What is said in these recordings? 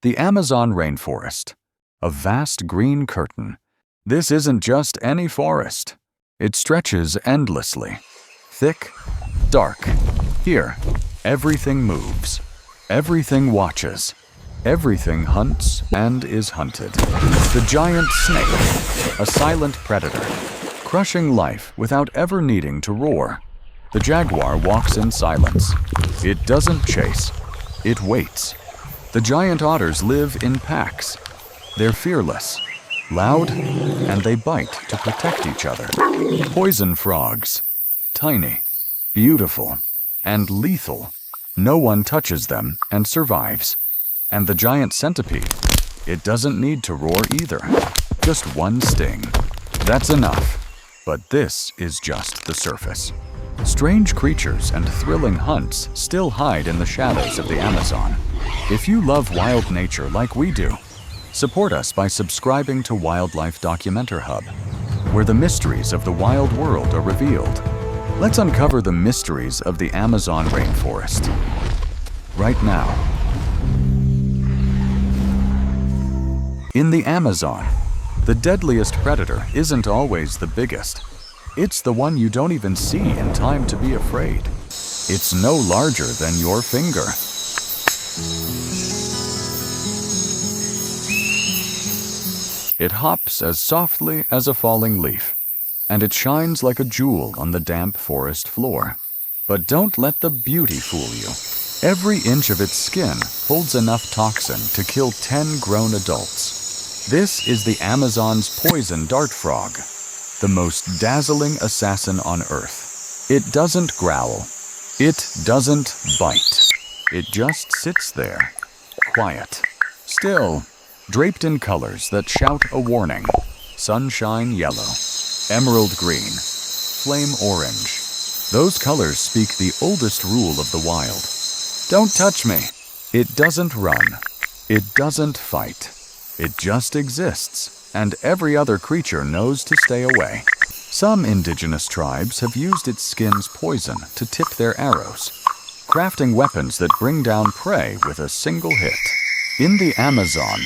The Amazon rainforest. A vast green curtain. This isn't just any forest. It stretches endlessly. Thick, dark. Here, everything moves. Everything watches. Everything hunts and is hunted. The giant snake, a silent predator, crushing life without ever needing to roar. The jaguar walks in silence. It doesn't chase. It waits. The giant otters live in packs. They're fearless, loud, and they bite to protect each other. Poison frogs, tiny, beautiful, and lethal. No one touches them and survives. And the giant centipede, it doesn't need to roar either. Just one sting. That's enough. But this is just the surface. Strange creatures and thrilling hunts still hide in the shadows of the Amazon. If you love wild nature like we do, support us by subscribing to Wildlife Documenter Hub, where the mysteries of the wild world are revealed. Let's uncover the mysteries of the Amazon rainforest. Right now. In the Amazon, the deadliest predator isn't always the biggest. It's the one you don't even see in time to be afraid. It's no larger than your finger. It hops as softly as a falling leaf, and it shines like a jewel on the damp forest floor. But don't let the beauty fool you. Every inch of its skin holds enough toxin to kill 10 grown adults. This is the Amazon's poison dart frog, the most dazzling assassin on Earth. It doesn't growl. It doesn't bite. It just sits there, quiet, still, draped in colors that shout a warning. Sunshine yellow, emerald green, flame orange. Those colors speak the oldest rule of the wild. Don't touch me. It doesn't run. It doesn't fight. It just exists, and every other creature knows to stay away. Some indigenous tribes have used its skin's poison to tip their arrows, crafting weapons that bring down prey with a single hit. In the Amazon,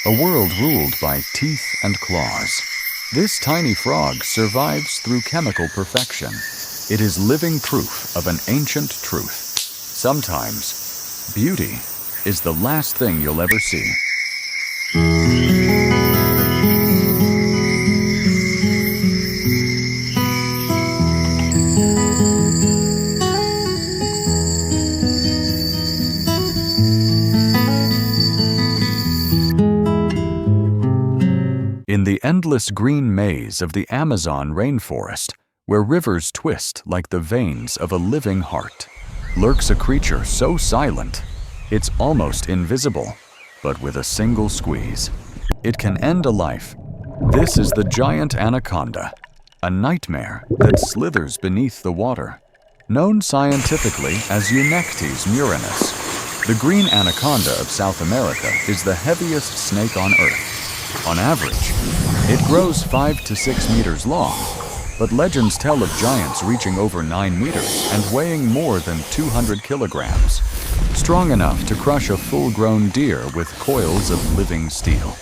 a world ruled by teeth and claws, this tiny frog survives through chemical perfection. It is living proof of an ancient truth. Sometimes, beauty is the last thing you'll ever see. In the endless green maze of the Amazon rainforest, where rivers twist like the veins of a living heart, lurks a creature so silent, it's almost invisible, but with a single squeeze, it can end a life. This is the giant anaconda, a nightmare that slithers beneath the water. Known scientifically as Eunectes murinus, the green anaconda of South America is the heaviest snake on Earth. On average, it grows 5 to 6 meters long, but legends tell of giants reaching over 9 meters and weighing more than 200 kilograms, strong enough to crush a full-grown deer with coils of living steel.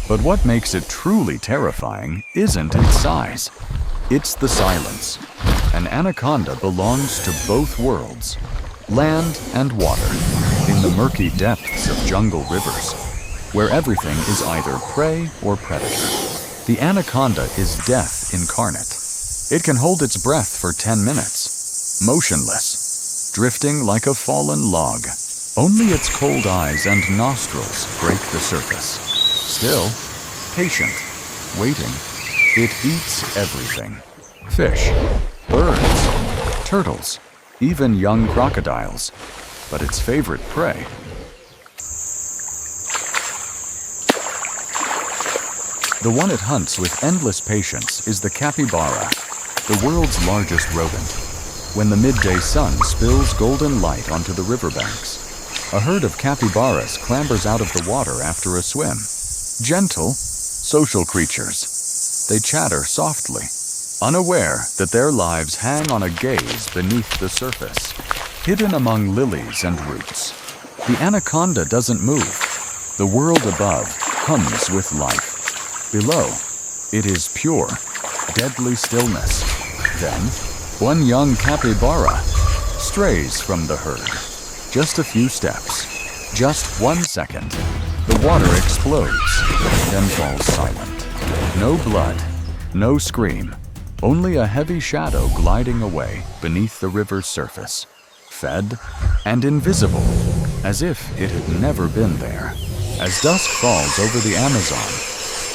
But what makes it truly terrifying isn't its size. It's the silence. An anaconda belongs to both worlds, land and water, in the murky depths of jungle rivers, where everything is either prey or predator. The anaconda is death incarnate. It can hold its breath for 10 minutes, motionless, drifting like a fallen log. Only its cold eyes and nostrils break the surface. Still, patient, waiting, it eats everything. Fish, birds, turtles, even young crocodiles. But its favorite prey. The one it hunts with endless patience is the capybara, the world's largest rodent. When the midday sun spills golden light onto the riverbanks, a herd of capybaras clambers out of the water after a swim. Gentle, social creatures. They chatter softly, unaware that their lives hang on a gaze beneath the surface, hidden among lilies and roots. The anaconda doesn't move. The world above hums with life. Below, it is pure, deadly stillness. Then, one young capybara strays from the herd. Just a few steps, just 1 second. The water explodes, then falls silent. No blood, no scream, only a heavy shadow gliding away beneath the river's surface, fed and invisible, as if it had never been there. As dusk falls over the Amazon,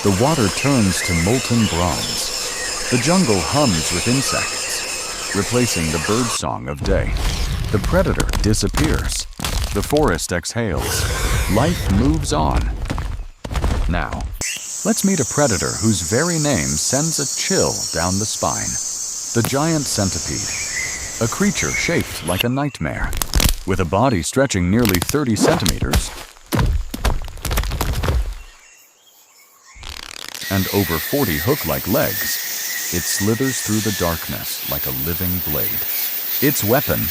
the water turns to molten bronze. The jungle hums with insects, replacing the birdsong of day. The predator disappears. The forest exhales. Life moves on. Now, let's meet a predator whose very name sends a chill down the spine. The giant centipede, a creature shaped like a nightmare, with a body stretching nearly 30 centimeters and over 40 hook-like legs. It slithers through the darkness like a living blade. Its weapon,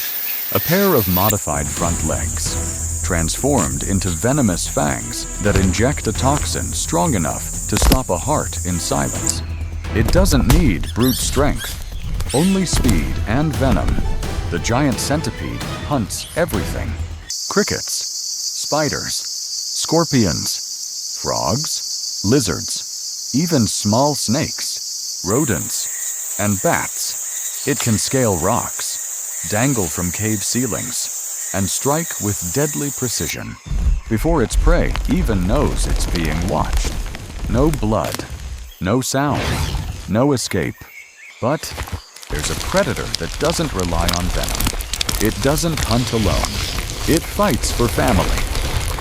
a pair of modified front legs, transformed into venomous fangs that inject a toxin strong enough to stop a heart in silence. It doesn't need brute strength, only speed and venom. The giant centipede hunts everything: crickets, spiders, scorpions, frogs, lizards, even small snakes, rodents, and bats. It can scale rocks, dangle from cave ceilings, and strike with deadly precision before its prey even knows it's being watched. No blood, no sound, no escape. But there's a predator that doesn't rely on venom. It doesn't hunt alone. It fights for family.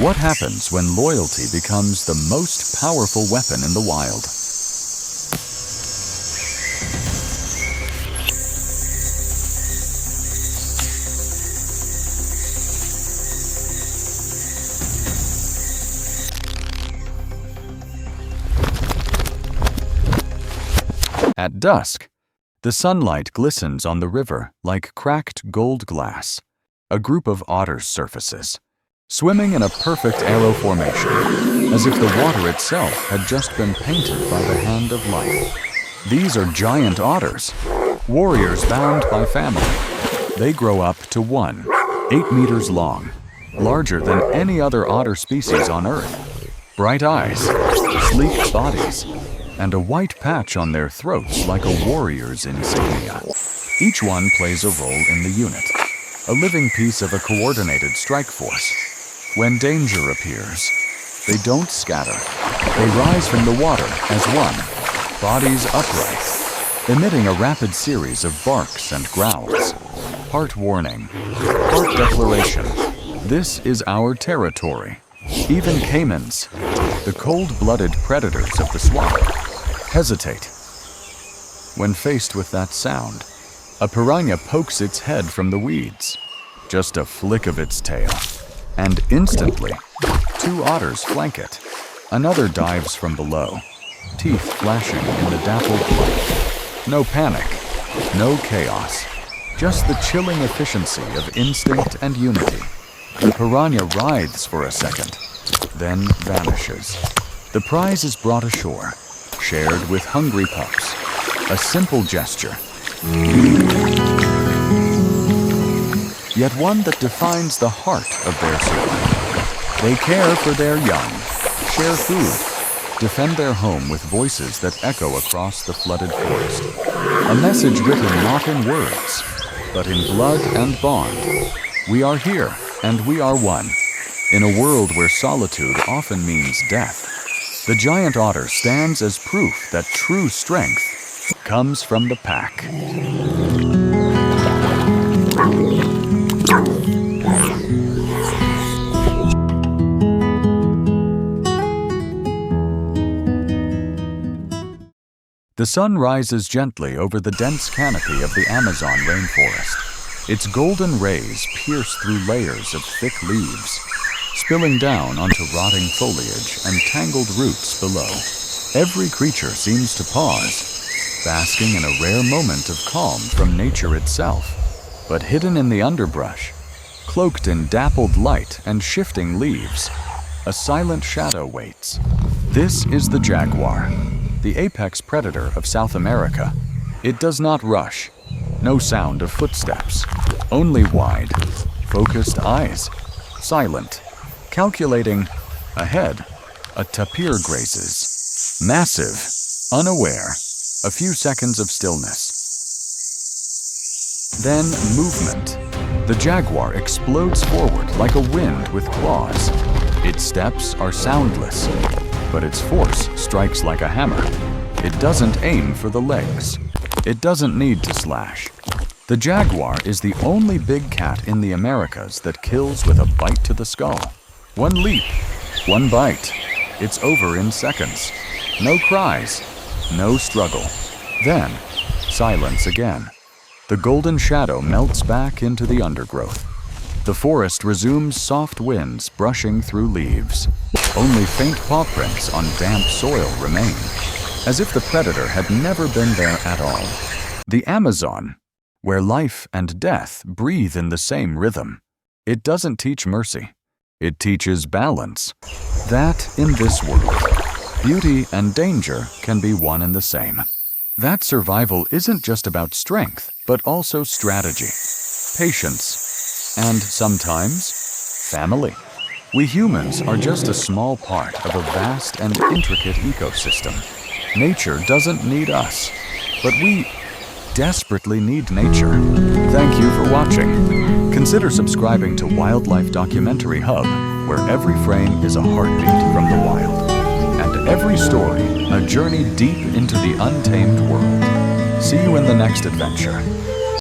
What happens when loyalty becomes the most powerful weapon in the wild? At dusk, the sunlight glistens on the river like cracked gold glass. A group of otters surfaces, swimming in a perfect arrow formation, as if the water itself had just been painted by the hand of life. These are giant otters, warriors bound by family. They grow up to 8 meters long, larger than any other otter species on Earth. Bright eyes, sleek bodies, and a white patch on their throats like a warrior's insignia. Each one plays a role in the unit, a living piece of a coordinated strike force. When danger appears, they don't scatter. They rise from the water as one, bodies upright, emitting a rapid series of barks and growls. Part warning, part declaration. This is our territory. Even caimans, the cold-blooded predators of the swamp, hesitate. When faced with that sound, a piranha pokes its head from the weeds. Just a flick of its tail, and instantly, 2 otters flank it. Another dives from below, teeth flashing in the dappled light. No panic, no chaos, just the chilling efficiency of instinct and unity. The piranha writhes for a second, then vanishes. The prize is brought ashore, shared with hungry pups. A simple gesture, yet one that defines the heart of their survival. They care for their young, share food, defend their home with voices that echo across the flooded forest. A message written not in words, but in blood and bond. We are here, and we are one. In a world where solitude often means death, the giant otter stands as proof that true strength comes from the pack. The sun rises gently over the dense canopy of the Amazon rainforest. Its golden rays pierce through layers of thick leaves, spilling down onto rotting foliage and tangled roots below. Every creature seems to pause, basking in a rare moment of calm from nature itself. But hidden in the underbrush, cloaked in dappled light and shifting leaves, a silent shadow waits. This is the jaguar, the apex predator of South America. It does not rush. No sound of footsteps. Only wide, focused eyes. Silent, calculating. Ahead, a tapir grazes. Massive, unaware. A few seconds of stillness. Then movement. The jaguar explodes forward like a wind with claws. Its steps are soundless, but its force strikes like a hammer. It doesn't aim for the legs. It doesn't need to slash. The jaguar is the only big cat in the Americas that kills with a bite to the skull. One leap, one bite. It's over in seconds. No cries, no struggle. Then, silence again. The golden shadow melts back into the undergrowth. The forest resumes soft winds brushing through leaves. Only faint paw prints on damp soil remain, as if the predator had never been there at all. The Amazon, where life and death breathe in the same rhythm. It doesn't teach mercy. It teaches balance. That in this world, beauty and danger can be one and the same. That survival isn't just about strength, but also strategy, patience, and sometimes, family. We humans are just a small part of a vast and intricate ecosystem. Nature doesn't need us, but we desperately need nature. Thank you for watching. Consider subscribing to Wildlife Documentary Hub, where every frame is a heartbeat from the wild. And every story, a journey deep into the untamed world. See you in the next adventure.